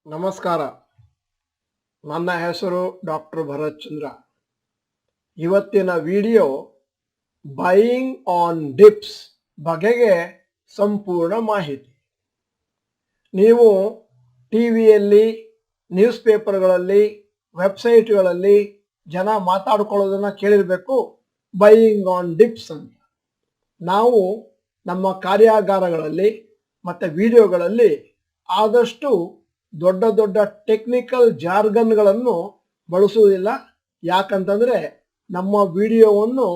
ನಮಸ್ಕಾರ. ನನ್ನ ಹೆಸರು ಡಾಕ್ಟರ್ ಭರತ್ ಚಂದ್ರ. ಇವತ್ತಿನ ವಿಡಿಯೋ ಬೈಯಿಂಗ್ ಆನ್ ಡಿಪ್ಸ್ ಬಗೆಗೆ ಸಂಪೂರ್ಣ ಮಾಹಿತಿ. ನೀವು ಟಿವಿಯಲ್ಲಿ, ನ್ಯೂಸ್ ಪೇಪರ್ಗಳಲ್ಲಿ, ವೆಬ್ಸೈಟ್ಗಳಲ್ಲಿ ಜನ ಮಾತಾಡ್ಕೊಳ್ಳೋದನ್ನ ಕೇಳಿರಬೇಕು, ಬೈಯಿಂಗ್ ಆನ್ ಡಿಪ್ಸ್ ಅಂತ. ನಾವು ನಮ್ಮ ಕಾರ್ಯಾಗಾರಗಳಲ್ಲಿ ಮತ್ತು ವಿಡಿಯೋಗಳಲ್ಲಿ ಆದಷ್ಟು ದೊಡ್ಡ ದೊಡ್ಡ ಟೆಕ್ನಿಕಲ್ ಜಾರ್ಗನ್ಗಳನ್ನು ಬಳಸುವುದಿಲ್ಲ. ಯಾಕಂತಂದರೆ ನಮ್ಮ ವಿಡಿಯೋವನ್ನು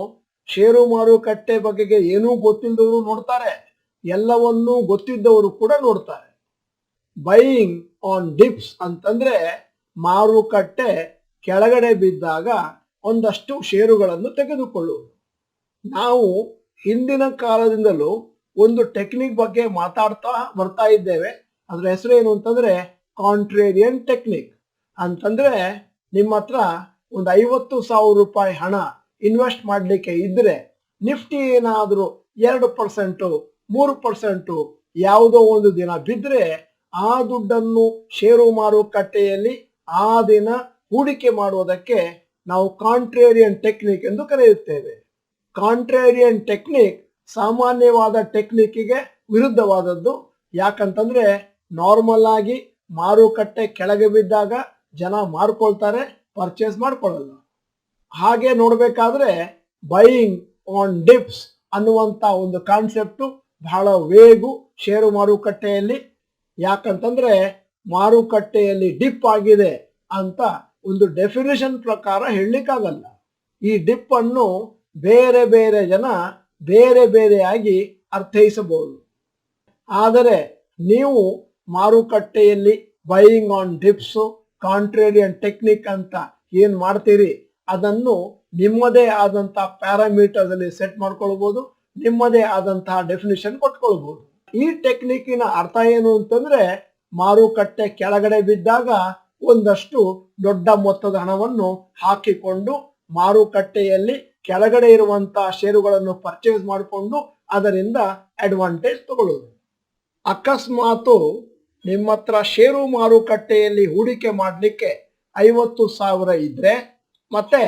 ಷೇರು ಮಾರುಕಟ್ಟೆ ಬಗೆಗೆ ಏನೂ ಗೊತ್ತಿಲ್ಲದವರು ನೋಡ್ತಾರೆ, ಎಲ್ಲವನ್ನೂ ಗೊತ್ತಿದ್ದವರು ಕೂಡ ನೋಡ್ತಾರೆ. ಬೈಯಿಂಗ್ ಆನ್ ಡಿಪ್ಸ್ ಅಂತಂದರೆ ಮಾರುಕಟ್ಟೆ ಕೆಳಗಡೆ ಬಿದ್ದಾಗ ಒಂದಷ್ಟು ಷೇರುಗಳನ್ನು ತೆಗೆದುಕೊಳ್ಳುವುದು. ನಾವು ಹಿಂದಿನ ಕಾಲದಿಂದಲೂ ಒಂದು ಟೆಕ್ನಿಕ್ ಬಗ್ಗೆ ಮಾತಾಡ್ತಾ ಬರ್ತಾ ಇದ್ದೇವೆ. ಅದರ ಹೆಸರು ಏನು ಅಂತಂದರೆ ಕಾಂಟ್ರೇರಿಯನ್ ಟೆಕ್ನಿಕ್. ಅಂತಂದರೆ ನಿಮ್ಮ ಹತ್ರ ಒಂದು 50,000 ರೂಪಾಯಿ ಹಣ ಇನ್ವೆಸ್ಟ್ ಮಾಡಲಿಕ್ಕೆ ಇದ್ದರೆ, ನಿಫ್ಟಿ ಏನಾದರೂ 2%, 3% ಯಾವುದೋ ಒಂದು ದಿನ ಬಿದ್ದರೆ ಆ ದುಡ್ಡನ್ನು ಷೇರು ಮಾರುಕಟ್ಟೆಯಲ್ಲಿ ಆ ದಿನ ಹೂಡಿಕೆ ಮಾಡುವುದಕ್ಕೆ ನಾವು ಕಾಂಟ್ರೇರಿಯನ್ ಟೆಕ್ನಿಕ್ ಎಂದು ಕರೆಯುತ್ತೇವೆ. ಕಾಂಟ್ರೇರಿಯನ್ ಟೆಕ್ನಿಕ್ ಸಾಮಾನ್ಯವಾದ ಟೆಕ್ನಿಕ್ಕಿಗೆ ವಿರುದ್ಧವಾದದ್ದು. ಯಾಕಂತಂದ್ರೆ ನಾರ್ಮಲ್ ಆಗಿ ಮಾರುಕಟ್ಟೆ ಕೆಳಗೆ ಬಿದ್ದಾಗ ಜನ ಮಾರ್ಕೊಳ್ತಾರೆ, ಪರ್ಚೇಸ್ ಮಾಡ್ಕೊಳ್ಳಲ್ಲ. ಹಾಗೆ ನೋಡಬೇಕಾದ್ರೆ ಬೈಯಿಂಗ್ ಆನ್ ಡಿಪ್ಸ್ ಅನ್ನುವಂಥ ಒಂದು ಕಾನ್ಸೆಪ್ಟು ಬಹಳ ವೇಗು ಷೇರು ಮಾರುಕಟ್ಟೆಯಲ್ಲಿ. ಯಾಕಂತಂದ್ರೆ ಮಾರುಕಟ್ಟೆಯಲ್ಲಿ ಡಿಪ್ ಆಗಿದೆ ಅಂತ ಒಂದು ಡೆಫಿನೇಷನ್ ಪ್ರಕಾರ ಹೇಳಲಿಕ್ಕಾಗಲ್ಲ. ಈ ಡಿಪ್ ಅನ್ನು ಬೇರೆ ಬೇರೆ ಜನ ಬೇರೆ ಬೇರೆಯಾಗಿ ಅರ್ಥೈಸಬಹುದು. ಆದರೆ ನೀವು ಮಾರುಕಟ್ಟೆಯಲ್ಲಿ ಬೈಯಿಂಗ್ ಆನ್ ಡಿಪ್ಸು, ಕಾಂಟ್ರೇರಿಯನ್ ಟೆಕ್ನಿಕ್ ಅಂತ ಏನು ಮಾಡ್ತೀರಿ ಅದನ್ನು ನಿಮ್ಮದೇ ಆದಂತಹ ಪ್ಯಾರಾಮೀಟರ್ಸ್ ಅಲ್ಲಿ ಸೆಟ್ ಮಾಡ್ಕೊಳ್ಬಹುದು, ನಿಮ್ಮದೇ ಆದಂತಹ ಡೆಫಿನಿಷನ್ ಕೊಟ್ಕೊಳ್ಬಹುದು. ಈ ಟೆಕ್ನಿಕ್ಕಿನ ಅರ್ಥ ಏನು ಅಂತಂದ್ರೆ, ಮಾರುಕಟ್ಟೆ ಕೆಳಗಡೆ ಬಿದ್ದಾಗ ಒಂದಷ್ಟು ದೊಡ್ಡ ಮೊತ್ತದ ಹಣವನ್ನು ಹಾಕಿಕೊಂಡು ಮಾರುಕಟ್ಟೆಯಲ್ಲಿ ಕೆಳಗಡೆ ಇರುವಂತಹ ಷೇರುಗಳನ್ನು ಪರ್ಚೇಸ್ ಮಾಡಿಕೊಂಡು ಅದರಿಂದ ಅಡ್ವಾಂಟೇಜ್ ತಗೊಳ್ಳೋದು. ಅಕಸ್ಮಾತು ನಿಮ್ಮ ಹತ್ರ ಷೇರು ಮಾರುಕಟ್ಟೆಯಲ್ಲಿ ಹೂಡಿಕೆ ಮಾಡಲಿಕ್ಕೆ 50,000 ಇದ್ರೆ ಮತ್ತೆ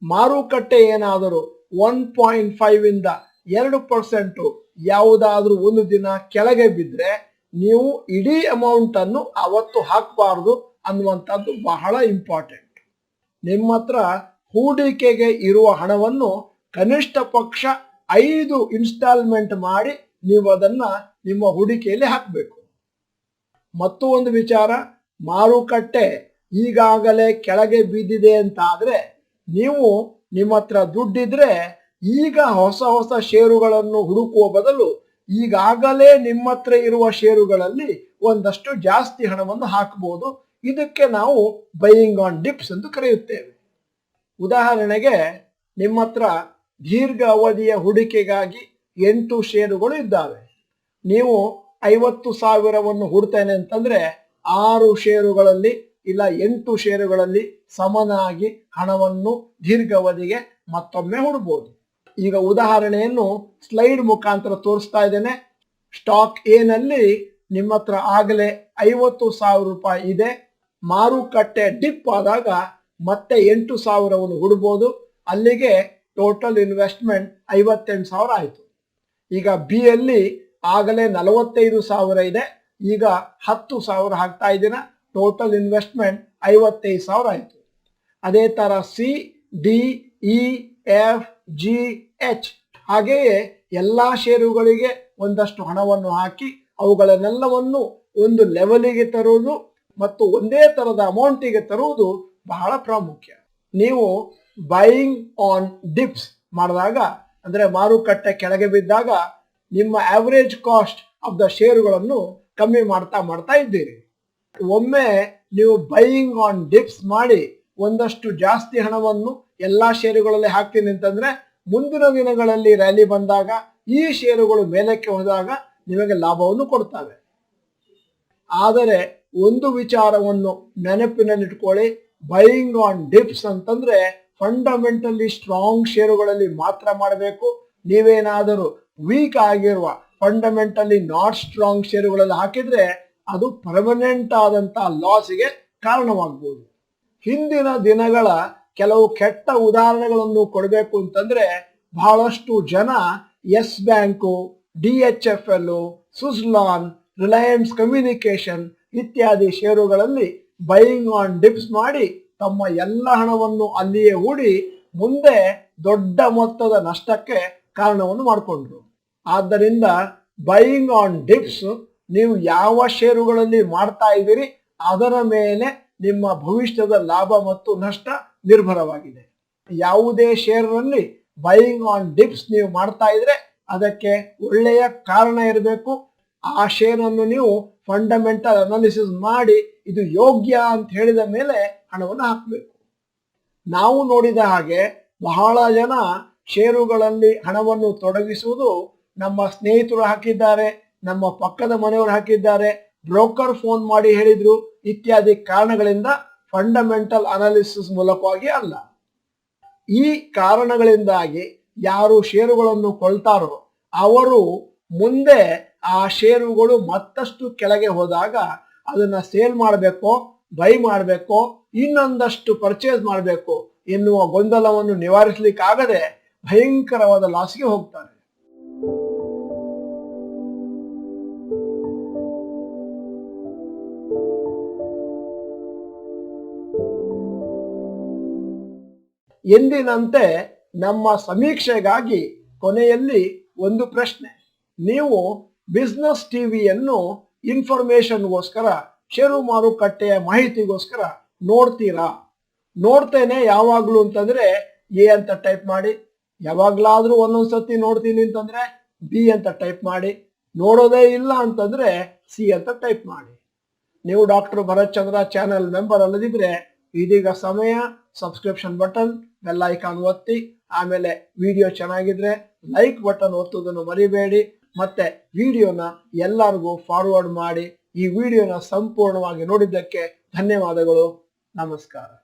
ಮಾರುಕಟ್ಟೆ ಏನಾದರೂ 1.5 ಇಂದ 2% ಯಾವುದಾದ್ರೂ ಒಂದು ದಿನ ಕೆಳಗೆ ಬಿದ್ದರೆ ನೀವು ಇಡೀ ಅಮೌಂಟ್ ಅನ್ನು ಅವತ್ತು ಹಾಕಬಾರ್ದು ಅನ್ನುವಂಥದ್ದು ಬಹಳ ಇಂಪಾರ್ಟೆಂಟ್. ನಿಮ್ಮ ಹತ್ರ ಹೂಡಿಕೆಗೆ ಇರುವ ಹಣವನ್ನು ಕನಿಷ್ಠ ಪಕ್ಷ 5 ಇನ್ಸ್ಟಾಲ್ಮೆಂಟ್ ಮಾಡಿ ನೀವು ಅದನ್ನ ನಿಮ್ಮ ಹೂಡಿಕೆಯಲ್ಲಿ ಹಾಕಬೇಕು. ಮತ್ತು ಒಂದು ವಿಚಾರ, ಮಾರುಕಟ್ಟೆ ಈಗಾಗಲೇ ಕೆಳಗೆ ಬಿದ್ದಿದೆ ಅಂತ ಆದ್ರೆ ನೀವು ನಿಮ್ಮ ಹತ್ರ ದುಡ್ಡಿದ್ರೆ ಈಗ ಹೊಸ ಹೊಸ ಷೇರುಗಳನ್ನು ಹುಡುಕುವ ಬದಲು ಈಗಾಗಲೇ ನಿಮ್ಮ ಹತ್ರ ಇರುವ ಷೇರುಗಳಲ್ಲಿ ಒಂದಷ್ಟು ಜಾಸ್ತಿ ಹಣವನ್ನು ಹಾಕಬಹುದು. ಇದಕ್ಕೆ ನಾವು ಬೈಯಿಂಗ್ ಆನ್ ಡಿಪ್ಸ್ ಎಂದು ಕರೆಯುತ್ತೇವೆ. ಉದಾಹರಣೆಗೆ ನಿಮ್ಮ ಹತ್ರ ದೀರ್ಘ ಅವಧಿಯ ಹೂಡಿಕೆಗಾಗಿ 8 ಷೇರುಗಳು ಇದ್ದಾವೆ. ನೀವು 50,000ವನ್ನು ಹೂಡ್ತೇನೆ ಅಂತಂದ್ರೆ 6 ಷೇರುಗಳಲ್ಲಿ ಇಲ್ಲ 8 ಷೇರುಗಳಲ್ಲಿ ಸಮನಾಗಿ ಹಣವನ್ನು ದೀರ್ಘಾವಧಿಗೆ ಮತ್ತೊಮ್ಮೆ ಹೂಡಬಹುದು. ಈಗ ಉದಾಹರಣೆಯನ್ನು ಸ್ಲೈಡ್ ಮುಖಾಂತರ ತೋರಿಸ್ತಾ ಇದ್ದೇನೆ. ಸ್ಟಾಕ್ ಎ ನಲ್ಲಿ ನಿಮ್ಮ ಹತ್ರ ಆಗಲೇ 50,000 ರೂಪಾಯಿ ಇದೆ. ಮಾರುಕಟ್ಟೆ ಡಿಪ್ ಆದಾಗ ಮತ್ತೆ 8,000ವನ್ನು ಹೂಡಬಹುದು. ಅಲ್ಲಿಗೆ ಟೋಟಲ್ ಇನ್ವೆಸ್ಟ್ಮೆಂಟ್ 58,000 ಆಯಿತು. ಈಗ ಬಿ ಅಲ್ಲಿ ಆಗಲೇ 45,000 ಇದೆ, ಈಗ 10,000 ಹಾಕ್ತಾ ಇದ್ದೀನ, ಟೋಟಲ್ ಇನ್ವೆಸ್ಟ್ಮೆಂಟ್ 55,000 ಆಯಿತು. ಅದೇ ತರ C, D, E, F, G, H ಹಾಗೆಯೇ ಎಲ್ಲಾ ಷೇರುಗಳಿಗೆ ಒಂದಷ್ಟು ಹಣವನ್ನು ಹಾಕಿ ಅವುಗಳನ್ನೆಲ್ಲವನ್ನು ಒಂದು ಲೆವೆಲಿಗೆ ತರುವುದು ಮತ್ತು ಒಂದೇ ತರದ ಅಮೌಂಟಿಗೆ ತರುವುದು ಬಹಳ ಪ್ರಾಮುಖ್ಯ. ನೀವು ಬೈಯಿಂಗ್ ಆನ್ ಡಿಪ್ಸ್ ಮಾಡಿದಾಗ ಅಂದ್ರೆ ಮಾರುಕಟ್ಟೆ ಕೆಳಗೆ ಬಿದ್ದಾಗ ನಿಮ್ಮ ಆವರೇಜ್ ಕಾಸ್ಟ್ ಆಫ್ ದ ಷೇರುಗಳನ್ನು ಕಮ್ಮಿ ಮಾಡ್ತಾ ಇದ್ದೀರಿ. ಒಮ್ಮೆ ನೀವು ಬೈಯಿಂಗ್ ಆನ್ ಡಿಪ್ಸ್ ಮಾಡಿ ಒಂದಷ್ಟು ಜಾಸ್ತಿ ಹಣವನ್ನು ಎಲ್ಲಾ ಷೇರುಗಳಲ್ಲಿ ಹಾಕ್ತೀನಿ ಅಂತಂದ್ರೆ ಮುಂದಿನ ದಿನಗಳಲ್ಲಿ ರ್ಯಾಲಿ ಬಂದಾಗ ಈ ಷೇರುಗಳು ಮೇಲಕ್ಕೆ ಹೋದಾಗ ನಿಮಗೆ ಲಾಭವನ್ನು ಕೊಡ್ತವೆ. ಆದರೆ ಒಂದು ವಿಚಾರವನ್ನು ನೆನಪಿನಲ್ಲಿಟ್ಕೊಳ್ಳಿ, ಬೈಯಿಂಗ್ ಆನ್ ಡಿಪ್ಸ್ ಅಂತಂದ್ರೆ ಫಂಡಮೆಂಟಲಿ ಸ್ಟ್ರಾಂಗ್ ಷೇರುಗಳಲ್ಲಿ ಮಾತ್ರ ಮಾಡಬೇಕು. ನೀವೇನಾದರೂ ವೀಕ್ ಆಗಿರುವ ಫಂಡಮೆಂಟಲಿ ನಾಟ್ ಸ್ಟ್ರಾಂಗ್ ಷೇರುಗಳಲ್ಲಿ ಹಾಕಿದ್ರೆ ಅದು ಪರ್ಮನೆಂಟ್ ಆದಂತ ಲಾಸಿಗೆ ಕಾರಣವಾಗಬಹುದು. ಹಿಂದಿನ ದಿನಗಳ ಕೆಲವು ಕೆಟ್ಟ ಉದಾಹರಣೆಗಳನ್ನು ಕೊಡಬೇಕು ಅಂತಂದ್ರೆ ಬಹಳಷ್ಟು ಜನ Yes Bank, DHFL, Suzlon, Reliance Communication ಇತ್ಯಾದಿ ಷೇರುಗಳಲ್ಲಿ ಬೈಯಿಂಗ್ ಆನ್ ಡಿಪ್ಸ್ ಮಾಡಿ ತಮ್ಮ ಎಲ್ಲ ಹಣವನ್ನು ಅಲ್ಲಿಯೇ ಹೂಡಿ ಮುಂದೆ ದೊಡ್ಡ ಮೊತ್ತದ ನಷ್ಟಕ್ಕೆ ಕಾರಣವನ್ನು ಮಾಡಿಕೊಂಡ್ರು. ಆದ್ದರಿಂದ ಬೈಯಿಂಗ್ ಆನ್ ಡಿಪ್ಸ್ ನೀವು ಯಾವ ಷೇರುಗಳಲ್ಲಿ ಮಾಡ್ತಾ ಇದ್ದೀರಿ ಅದರ ಮೇಲೆ ನಿಮ್ಮ ಭವಿಷ್ಯದ ಲಾಭ ಮತ್ತು ನಷ್ಟ ನಿರ್ಭರವಾಗಿದೆ. ಯಾವುದೇ ಷೇರಿನಲ್ಲಿ ಬೈಯಿಂಗ್ ಆನ್ ಡಿಪ್ಸ್ ನೀವು ಮಾಡ್ತಾ ಇದ್ರೆ ಅದಕ್ಕೆ ಒಳ್ಳೆಯ ಕಾರಣ ಇರಬೇಕು. ಆ ಷೇರನ್ನು ನೀವು ಫಂಡಮೆಂಟಲ್ ಅನಾಲಿಸಿಸ್ ಮಾಡಿ ಇದು ಯೋಗ್ಯ ಅಂತ ಹೇಳಿದ ಮೇಲೆ ಹಣವನ್ನು ಹಾಕಬೇಕು. ನಾವು ನೋಡಿದ ಹಾಗೆ ಬಹಳ ಜನ ಷೇರುಗಳಲ್ಲಿ ಹಣವನ್ನು ತೊಡಗಿಸುವುದು ನಮ್ಮ ಸ್ನೇಹಿತರು ಹಾಕಿದ್ದಾರೆ, ನಮ್ಮ ಪಕ್ಕದ ಮನೆಯವರು ಹಾಕಿದ್ದಾರೆ, ಬ್ರೋಕರ್ ಫೋನ್ ಮಾಡಿ ಹೇಳಿದ್ರು ಇತ್ಯಾದಿ ಕಾರಣಗಳಿಂದ ಫಂಡಮೆಂಟಲ್ ಅನಾಲಿಸಿಸ್ ಮೂಲಕವಾಗಿ ಅಲ್ಲ. ಈ ಕಾರಣಗಳಿಂದಾಗಿ ಯಾರು ಷೇರುಗಳನ್ನು ಕೊಳ್ತಾರೋ ಅವರು ಮುಂದೆ ಆ ಷೇರುಗಳು ಮತ್ತಷ್ಟು ಕೆಳಗೆ ಹೋದಾಗ ಅದನ್ನ ಸೇಲ್ ಮಾಡಬೇಕೋ ಬೈ ಮಾಡಬೇಕೋ ಇನ್ನೊಂದಷ್ಟು ಪರ್ಚೇಸ್ ಮಾಡಬೇಕು ಎನ್ನುವ ಗೊಂದಲವನ್ನು ನಿವಾರಿಸಲಿಕ್ಕಾಗದೆ ಭಯಂಕರವಾದ ಲಾಸ್ಗೆ ಹೋಗ್ತಾರೆ. ಎಂದಿನಂತೆ ನಮ್ಮ ಸಮೀಕ್ಷೆಗಾಗಿ ಕೊನೆಯಲ್ಲಿ ಒಂದು ಪ್ರಶ್ನೆ. ನೀವು ಬಿಸ್ನೆಸ್ ಟಿವಿಯನ್ನು ಇನ್ಫಾರ್ಮೇಶನ್ಗೋಸ್ಕರ, ಷೇರು ಮಾರುಕಟ್ಟೆಯ ಮಾಹಿತಿಗೋಸ್ಕರ ನೋಡ್ತೀರಾ? ನೋಡ್ತೇನೆ ಯಾವಾಗ್ಲೂ ಅಂತಂದ್ರೆ ಎ ಅಂತ ಟೈಪ್ ಮಾಡಿ, ಯಾವಾಗ್ಲಾದ್ರೂ ಒಂದೊಂದ್ಸತಿ ನೋಡ್ತೀನಿ ಅಂತಂದ್ರೆ ಬಿ ಅಂತ ಟೈಪ್ ಮಾಡಿ, ನೋಡೋದೇ ಇಲ್ಲ ಅಂತಂದ್ರೆ ಸಿ ಅಂತ ಟೈಪ್ ಮಾಡಿ. ನೀವು ಡಾಕ್ಟರ್ ಭರತ್ ಚಂದ್ರ ಚಾನೆಲ್ ಮೆಂಬರ್ ಅಲ್ಲದಿದ್ರೆ ಇದೀಗ ಸಮಯ ಸಬ್ಸ್ಕ್ರಿಪ್ಷನ್ ಬಟನ್, ಬೆಲ್ ಐಕಾನ್ ಒತ್ತಿ, ಆಮೇಲೆ ವಿಡಿಯೋ ಚೆನ್ನಾಗಿದ್ರೆ ಲೈಕ್ ಬಟನ್ ಒತ್ತುವುದನ್ನು ಮರಿಬೇಡಿ. ಮತ್ತೆ ವಿಡಿಯೋನ ಎಲ್ಲರಿಗೂ ಫಾರ್ವರ್ಡ್ ಮಾಡಿ. ಈ ವಿಡಿಯೋನ ಸಂಪೂರ್ಣವಾಗಿ ನೋಡಿದ್ದಕ್ಕೆ ಧನ್ಯವಾದಗಳು. ನಮಸ್ಕಾರ.